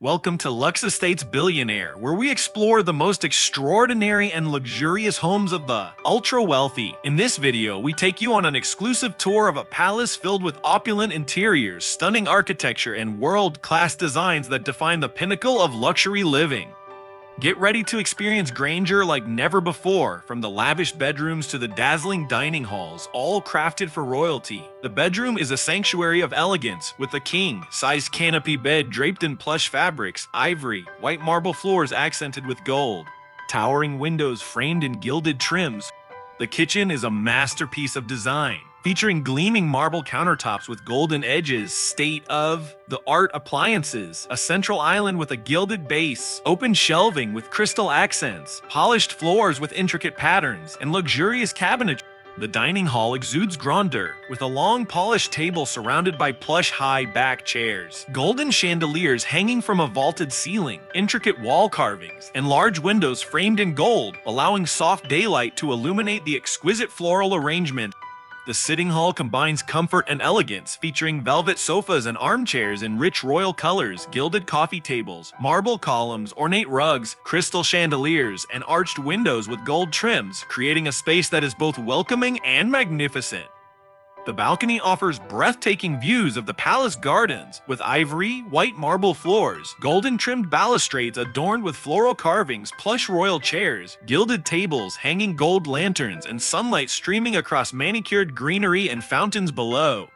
Welcome to Luxe Estates Billionaire, where we explore the most extraordinary and luxurious homes of the ultra-wealthy. In this video, we take you on an exclusive tour of a palace filled with opulent interiors, stunning architecture, and world-class designs that define the pinnacle of luxury living. Get ready to experience grandeur like never before, from the lavish bedrooms to the dazzling dining halls, all crafted for royalty. The bedroom is a sanctuary of elegance, with a king-sized canopy bed draped in plush fabrics, ivory, white marble floors accented with gold, towering windows framed in gilded trims. The kitchen is a masterpiece of design, featuring gleaming marble countertops with golden edges, state-of-the-art appliances, a central island with a gilded base, open shelving with crystal accents, polished floors with intricate patterns, and luxurious cabinetry. The dining hall exudes grandeur, with a long polished table surrounded by plush high-back chairs, golden chandeliers hanging from a vaulted ceiling, intricate wall carvings, and large windows framed in gold, allowing soft daylight to illuminate the exquisite floral arrangement. The sitting hall combines comfort and elegance, featuring velvet sofas and armchairs in rich royal colors, gilded coffee tables, marble columns, ornate rugs, crystal chandeliers, and arched windows with gold trims, creating a space that is both welcoming and magnificent. The balcony offers breathtaking views of the palace gardens, with ivory, white marble floors, golden-trimmed balustrades adorned with floral carvings, plush royal chairs, gilded tables, hanging gold lanterns, and sunlight streaming across manicured greenery and fountains below.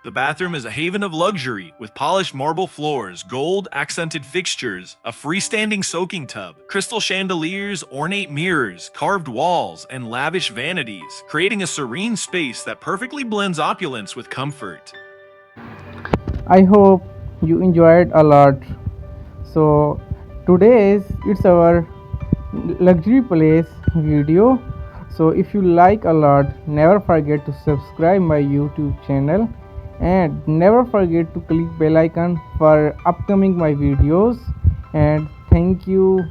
The bathroom is a haven of luxury, with polished marble floors, gold-accented fixtures, a freestanding soaking tub, crystal chandeliers, ornate mirrors, carved walls, and lavish vanities, creating a serene space that perfectly blends opulence with comfort. I hope you enjoyed a lot. So today's it's our luxury place video. So if you like a lot, never forget to subscribe my YouTube channel and never forget to click bell icon for upcoming my videos. And thank you